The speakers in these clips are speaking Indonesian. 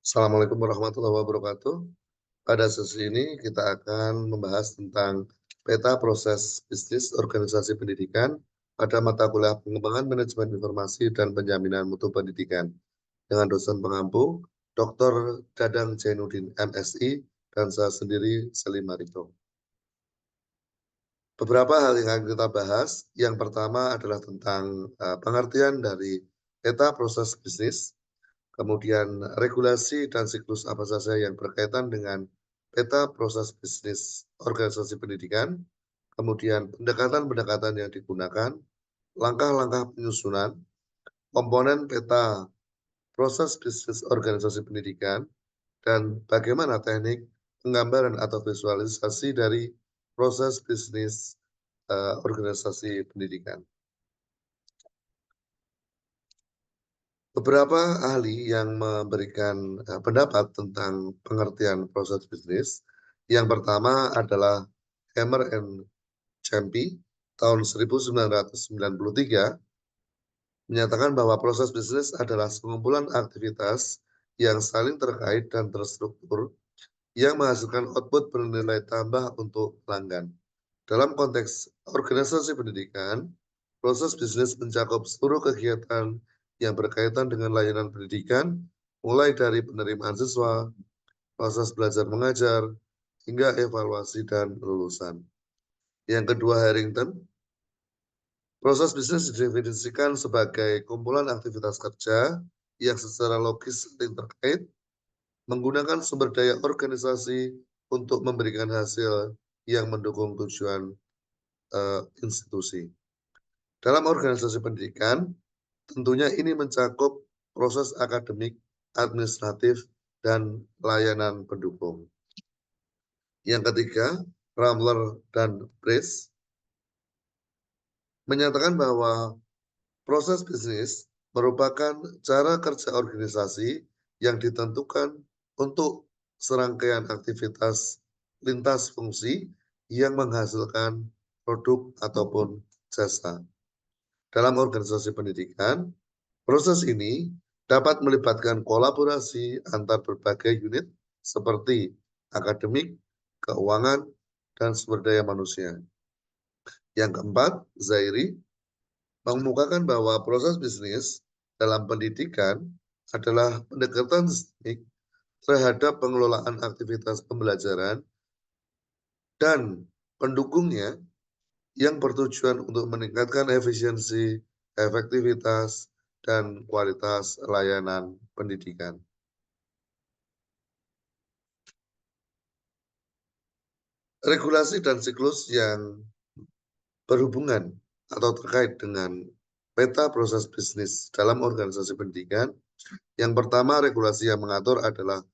Assalamualaikum warahmatullahi wabarakatuh. Pada sesi ini kita akan membahas tentang peta proses bisnis organisasi pendidikan pada mata kuliah pengembangan manajemen informasi dan penjaminan mutu pendidikan dengan dosen pengampu Dr. Dadang Zainuddin MSI dan saya sendiri Selim Marito. Beberapa hal yang akan kita bahas, yang pertama adalah tentang pengertian dari peta proses bisnis. Kemudian regulasi dan siklus apa saja yang berkaitan dengan peta proses bisnis organisasi pendidikan, kemudian pendekatan-pendekatan yang digunakan, langkah-langkah penyusunan, komponen peta proses bisnis organisasi pendidikan, dan bagaimana teknik penggambaran atau visualisasi dari proses bisnis organisasi pendidikan. Beberapa ahli yang memberikan pendapat tentang pengertian proses bisnis. Yang pertama adalah Hammer and Champy tahun 1993 menyatakan bahwa proses bisnis adalah sekumpulan aktivitas yang saling terkait dan terstruktur yang menghasilkan output bernilai tambah untuk pelanggan. Dalam konteks organisasi pendidikan, proses bisnis mencakup seluruh kegiatan yang berkaitan dengan layanan pendidikan, mulai dari penerimaan siswa, proses belajar mengajar, hingga evaluasi dan lulusan. Yang kedua, Harrington, proses bisnis didefinisikan sebagai kumpulan aktivitas kerja yang secara logis saling terkait, menggunakan sumber daya organisasi untuk memberikan hasil yang mendukung tujuan institusi. Dalam organisasi pendidikan, tentunya ini mencakup proses akademik, administratif, dan layanan pendukung. Yang ketiga, Ramler dan Price menyatakan bahwa proses bisnis merupakan cara kerja organisasi yang ditentukan untuk serangkaian aktivitas lintas fungsi yang menghasilkan produk ataupun jasa. Dalam organisasi pendidikan, proses ini dapat melibatkan kolaborasi antar berbagai unit seperti akademik, keuangan, dan sumber daya manusia. Yang keempat, Zairi mengemukakan bahwa proses bisnis dalam pendidikan adalah pendekatan sistemik terhadap pengelolaan aktivitas pembelajaran dan pendukungnya yang bertujuan untuk meningkatkan efisiensi, efektivitas, dan kualitas layanan pendidikan. Regulasi dan siklus yang berhubungan atau terkait dengan peta proses bisnis dalam organisasi pendidikan. Yang pertama, regulasi yang mengatur adalah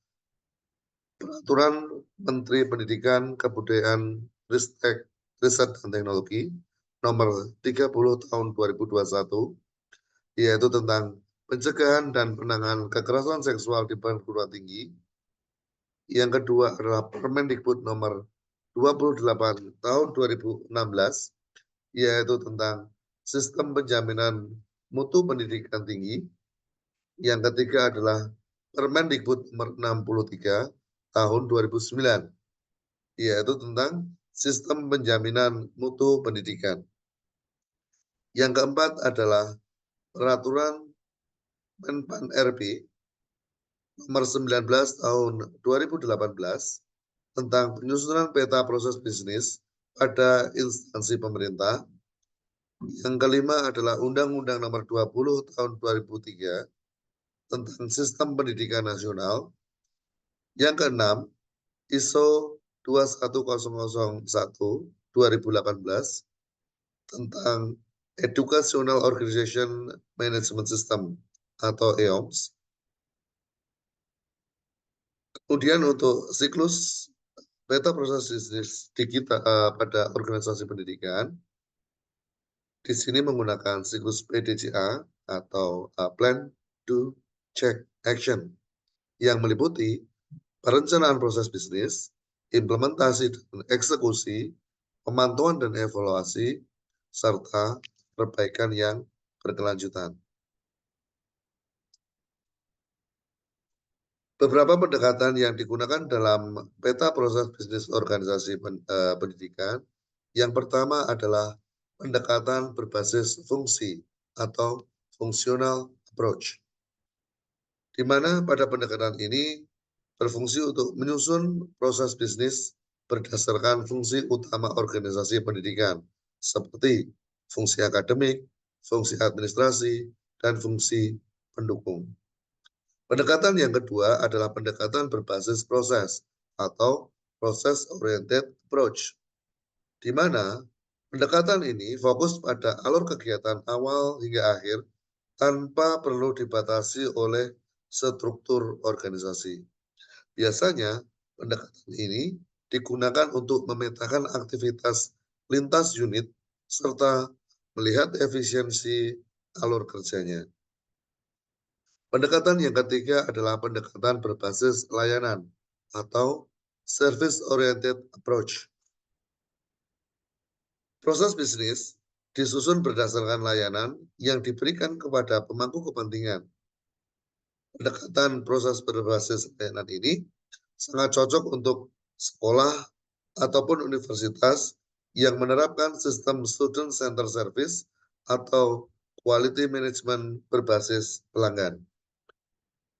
Peraturan Menteri Pendidikan, Kebudayaan, Ristek, Riset dan Teknologi nomor 30 tahun 2021, yaitu tentang pencegahan dan penanganan kekerasan seksual di perguruan tinggi. Yang kedua adalah Permendikbud nomor 28 tahun 2016, yaitu tentang sistem penjaminan mutu pendidikan tinggi. Yang ketiga adalah Permendikbud nomor 63 tahun 2009, yaitu tentang sistem penjaminan mutu pendidikan. Yang keempat adalah Peraturan Menpan RB nomor 19 tahun 2018 tentang penyusunan peta proses bisnis pada instansi pemerintah. Yang kelima adalah Undang-Undang nomor 20 tahun 2003 tentang sistem pendidikan nasional. Yang keenam, ISO 21001 2018 tentang Educational Organization Management System atau EOMS. Kemudian untuk siklus peta proses bisnis di kita pada organisasi pendidikan, di sini menggunakan siklus PDCA atau Plan, Do, Check, Action yang meliputi perencanaan proses bisnis, implementasi dan eksekusi, pemantauan dan evaluasi, serta perbaikan yang berkelanjutan. Beberapa pendekatan yang digunakan dalam peta proses bisnis organisasi pendidikan. Yang pertama adalah pendekatan berbasis fungsi atau functional approach, di mana pada pendekatan ini berfungsi untuk menyusun proses bisnis berdasarkan fungsi utama organisasi pendidikan, seperti fungsi akademik, fungsi administrasi, dan fungsi pendukung. Pendekatan yang kedua adalah pendekatan berbasis proses atau process-oriented approach, di mana pendekatan ini fokus pada alur kegiatan awal hingga akhir tanpa perlu dibatasi oleh struktur organisasi. Biasanya, pendekatan ini digunakan untuk memetakan aktivitas lintas unit serta melihat efisiensi alur kerjanya. Pendekatan yang ketiga adalah pendekatan berbasis layanan atau service-oriented approach. Proses bisnis disusun berdasarkan layanan yang diberikan kepada pemangku kepentingan. Pendekatan proses berbasis layanan ini sangat cocok untuk sekolah ataupun universitas yang menerapkan sistem student center service atau quality management berbasis pelanggan.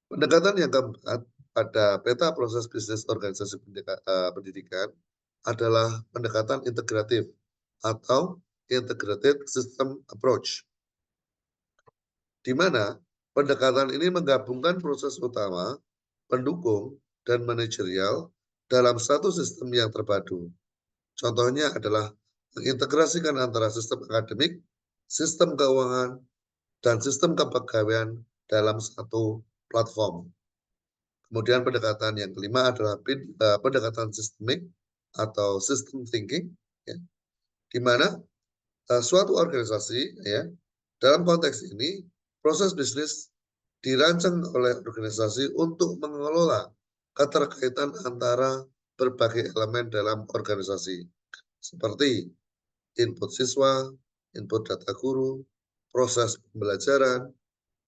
Pendekatan yang keempat pada peta proses bisnis organisasi pendidikan adalah pendekatan integratif atau integrated system approach, di mana pendekatan ini menggabungkan proses utama, pendukung, dan manajerial dalam satu sistem yang terpadu. Contohnya adalah mengintegrasikan antara sistem akademik, sistem keuangan, dan sistem kepegawaian dalam satu platform. Kemudian pendekatan yang kelima adalah pendekatan sistemik atau system thinking, ya, di mana suatu organisasi, ya, dalam konteks ini proses bisnis dirancang oleh organisasi untuk mengelola keterkaitan antara berbagai elemen dalam organisasi, seperti input siswa, input data guru, proses pembelajaran,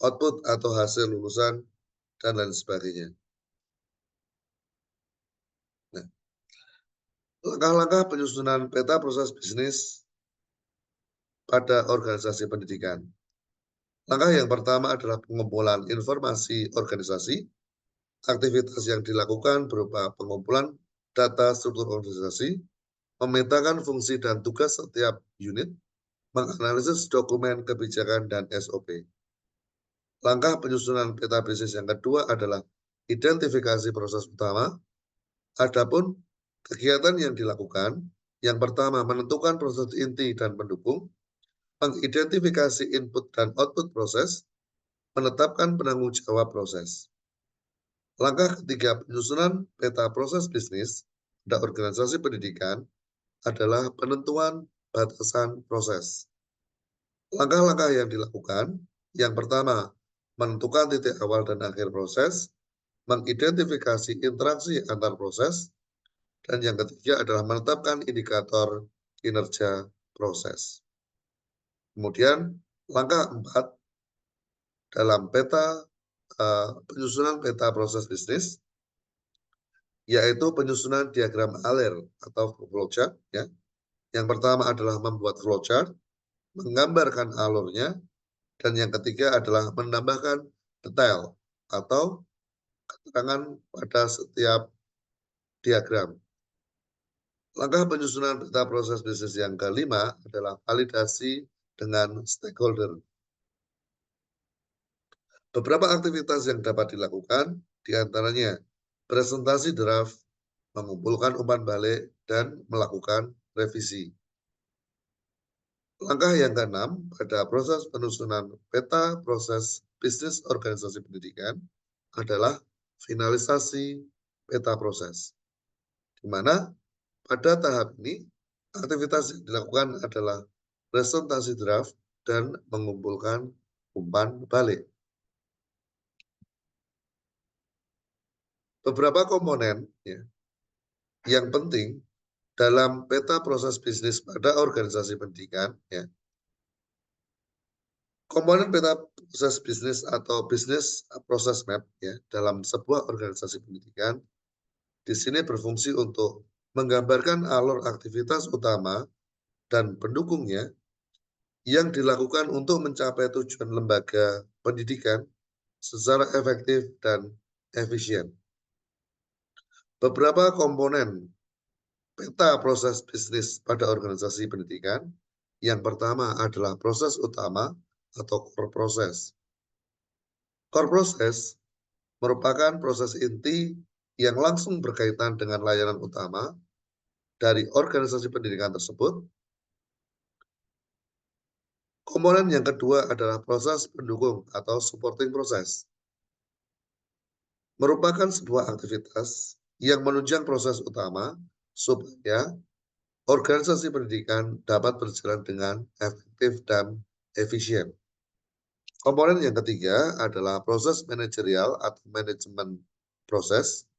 output atau hasil lulusan, dan lain sebagainya. Nah, langkah-langkah penyusunan peta proses bisnis pada organisasi pendidikan. Langkah yang pertama adalah pengumpulan informasi organisasi. Aktivitas yang dilakukan berupa pengumpulan data struktur organisasi, memetakan fungsi dan tugas setiap unit, menganalisis dokumen kebijakan dan SOP. Langkah penyusunan peta bisnis yang kedua adalah identifikasi proses utama. Adapun kegiatan yang dilakukan, yang pertama menentukan proses inti dan pendukung, mengidentifikasi input dan output proses, menetapkan penanggung jawab proses. Langkah ketiga penyusunan peta proses bisnis pada organisasi pendidikan adalah penentuan batasan proses. Langkah-langkah yang dilakukan, yang pertama menentukan titik awal dan akhir proses, mengidentifikasi interaksi antar proses, dan yang ketiga adalah menetapkan indikator kinerja proses. Kemudian langkah 4 dalam penyusunan peta proses bisnis, yaitu penyusunan diagram ALIR atau flowchart. Ya. Yang pertama adalah membuat flowchart, menggambarkan alurnya, dan yang ketiga adalah menambahkan detail atau keterangan pada setiap diagram. Langkah penyusunan peta proses bisnis yang kelima adalah validasi dengan stakeholder. Beberapa aktivitas yang dapat dilakukan, diantaranya presentasi draft, mengumpulkan umpan balik, dan melakukan revisi. Langkah yang keenam pada proses penyusunan peta proses bisnis organisasi pendidikan adalah finalisasi peta proses, di mana pada tahap ini aktivitas yang dilakukan adalah presentasi draft dan mengumpulkan umpan balik. Beberapa komponen, ya, yang penting dalam peta proses bisnis pada organisasi pendidikan, ya, Komponen peta proses bisnis atau bisnis proses map ya dalam sebuah organisasi pendidikan di sini berfungsi untuk menggambarkan alur aktivitas utama dan pendukungnya yang dilakukan untuk mencapai tujuan lembaga pendidikan secara efektif dan efisien. Beberapa komponen peta proses bisnis pada organisasi pendidikan. Yang pertama adalah proses utama atau core process. Core process merupakan proses inti yang langsung berkaitan dengan layanan utama dari organisasi pendidikan tersebut. Komponen yang kedua adalah proses pendukung atau supporting process. Merupakan sebuah aktivitas yang menunjang proses utama supaya organisasi pendidikan dapat berjalan dengan efektif dan efisien. Komponen yang ketiga adalah proses manajerial atau manajemen proses.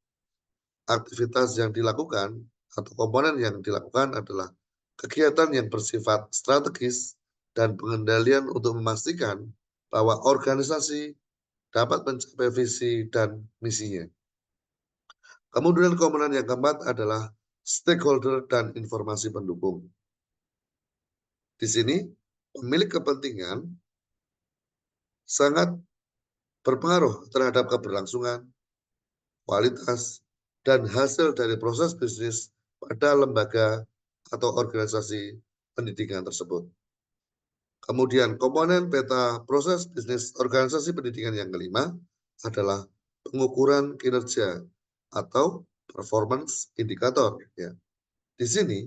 Aktivitas yang dilakukan atau komponen yang dilakukan adalah kegiatan yang bersifat strategis dan pengendalian untuk memastikan bahwa organisasi dapat mencapai visi dan misinya. Kemudian komponen yang keempat adalah stakeholder dan informasi pendukung. Di sini, pemilik kepentingan sangat berpengaruh terhadap keberlangsungan, kualitas, dan hasil dari proses bisnis pada lembaga atau organisasi pendidikan tersebut. Kemudian komponen peta proses bisnis organisasi pendidikan yang kelima adalah pengukuran kinerja atau performance indikator. Ya. Di sini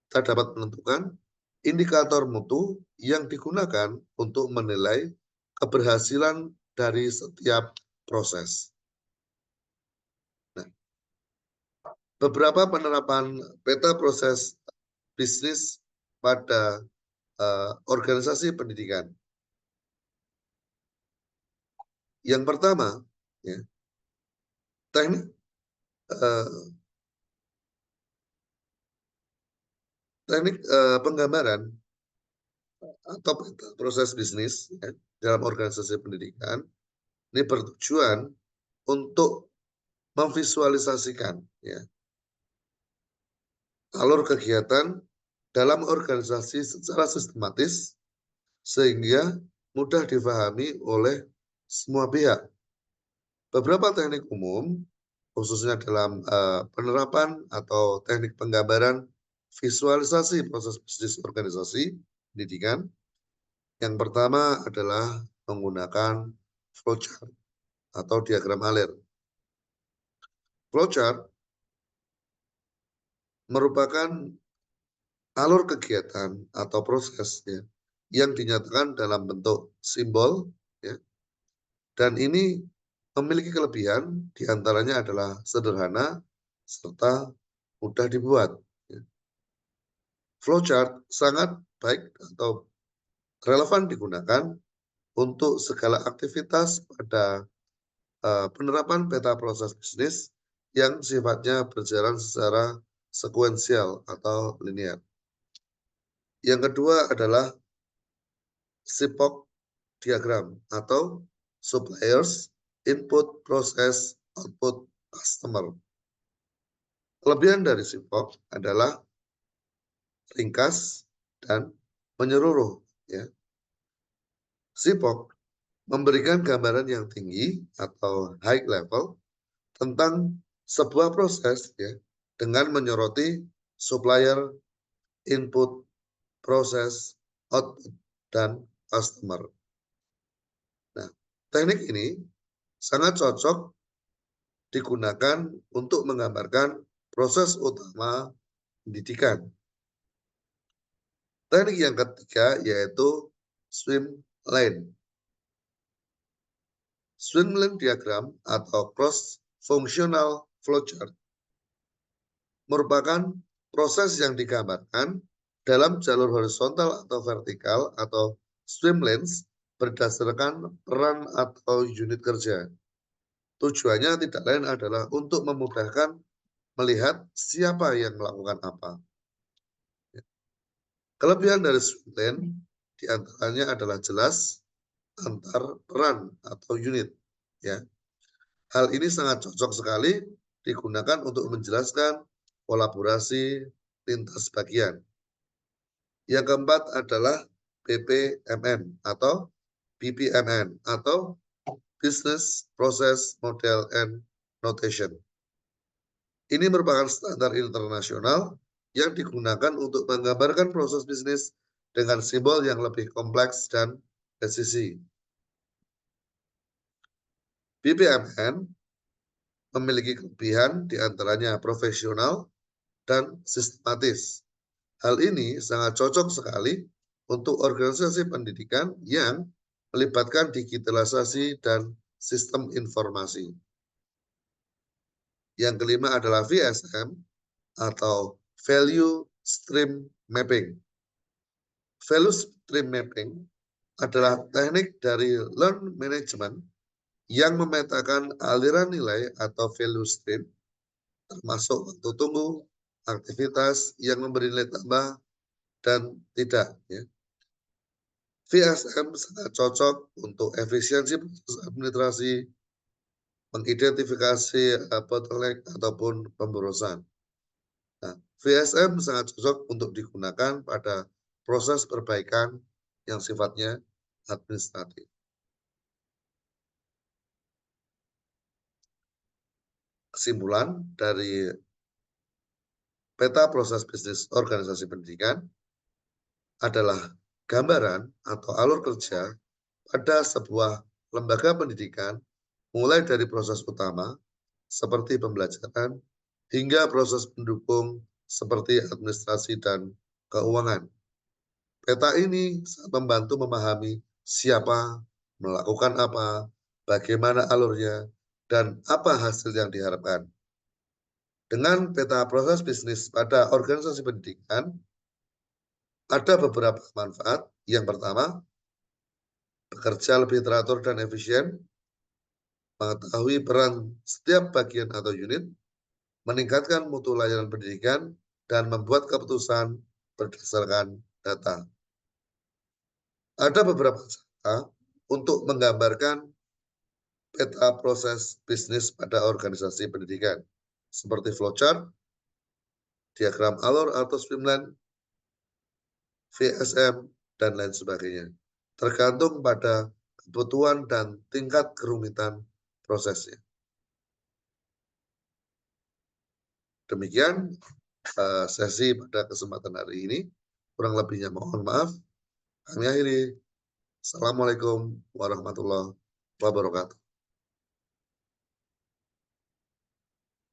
kita dapat menentukan indikator mutu yang digunakan untuk menilai keberhasilan dari setiap proses. Nah, beberapa penerapan peta proses bisnis pada organisasi pendidikan. Yang pertama, ya, teknik penggambaran atau proses bisnis ya, dalam organisasi pendidikan ini bertujuan untuk memvisualisasikan ya, alur kegiatan dalam organisasi secara sistematis sehingga mudah difahami oleh semua pihak. Beberapa teknik umum khususnya dalam penerapan atau teknik penggambaran visualisasi proses bisnis organisasi pendidikan. Yang pertama adalah menggunakan flowchart atau diagram alir. Flowchart merupakan alur kegiatan atau prosesnya yang dinyatakan dalam bentuk simbol ya, dan ini memiliki kelebihan diantaranya adalah sederhana serta mudah dibuat. Ya. Flowchart sangat baik atau relevan digunakan untuk segala aktivitas pada penerapan peta proses bisnis yang sifatnya berjalan secara sekuensial atau linear. Yang kedua adalah SIPOC diagram atau suppliers input process output customer. Kelebihan dari SIPOC adalah ringkas dan menyeluruh. Ya. SIPOC memberikan gambaran yang tinggi atau high level tentang sebuah proses ya, dengan menyoroti supplier, input, proses, output, dan customer. Nah, teknik ini sangat cocok digunakan untuk menggambarkan proses utama pendidikan. Teknik yang ketiga yaitu swim lane. Swim lane diagram atau cross functional flowchart merupakan proses yang digambarkan dalam jalur horizontal atau vertikal atau swim lanes berdasarkan peran atau unit kerja. Tujuannya tidak lain adalah untuk memudahkan melihat siapa yang melakukan apa. Kelebihan dari swim lane diantaranya adalah jelas, antar peran atau unit, ya. Hal ini sangat cocok sekali digunakan untuk menjelaskan kolaborasi lintas bagian. Yang keempat adalah BPMN atau BPMN atau Business Process Model and Notation. Ini merupakan standar internasional yang digunakan untuk menggambarkan proses bisnis dengan simbol yang lebih kompleks dan presisi. BPMN memiliki kelebihan diantaranya profesional dan sistematis. Hal ini sangat cocok sekali untuk organisasi pendidikan yang melibatkan digitalisasi dan sistem informasi. Yang kelima adalah VSM atau Value Stream Mapping. Value Stream Mapping adalah teknik dari learn management yang memetakan aliran nilai atau value stream, termasuk waktu tunggu, aktivitas yang memberi nilai tambah, dan tidak. Ya. VSM sangat cocok untuk efisiensi proses administrasi, mengidentifikasi bottleneck ataupun pemborosan. Nah, VSM sangat cocok untuk digunakan pada proses perbaikan yang sifatnya administratif. Kesimpulan dari peta proses bisnis organisasi pendidikan adalah gambaran atau alur kerja pada sebuah lembaga pendidikan mulai dari proses utama seperti pembelajaran hingga proses pendukung seperti administrasi dan keuangan. Peta ini sangat membantu memahami siapa, melakukan apa, bagaimana alurnya, dan apa hasil yang diharapkan. Dengan peta proses bisnis pada organisasi pendidikan, ada beberapa manfaat. Yang pertama, bekerja lebih teratur dan efisien, mengetahui peran setiap bagian atau unit, meningkatkan mutu layanan pendidikan, dan membuat keputusan berdasarkan data. Ada beberapa cara untuk menggambarkan peta proses bisnis pada organisasi pendidikan, seperti flowchart, diagram alur atau streamline, VSM, dan lain sebagainya. Tergantung pada kebutuhan dan tingkat kerumitan prosesnya. Demikian sesi pada kesempatan hari ini. Kurang lebihnya mohon maaf. Kami akhiri. Assalamualaikum warahmatullahi wabarakatuh.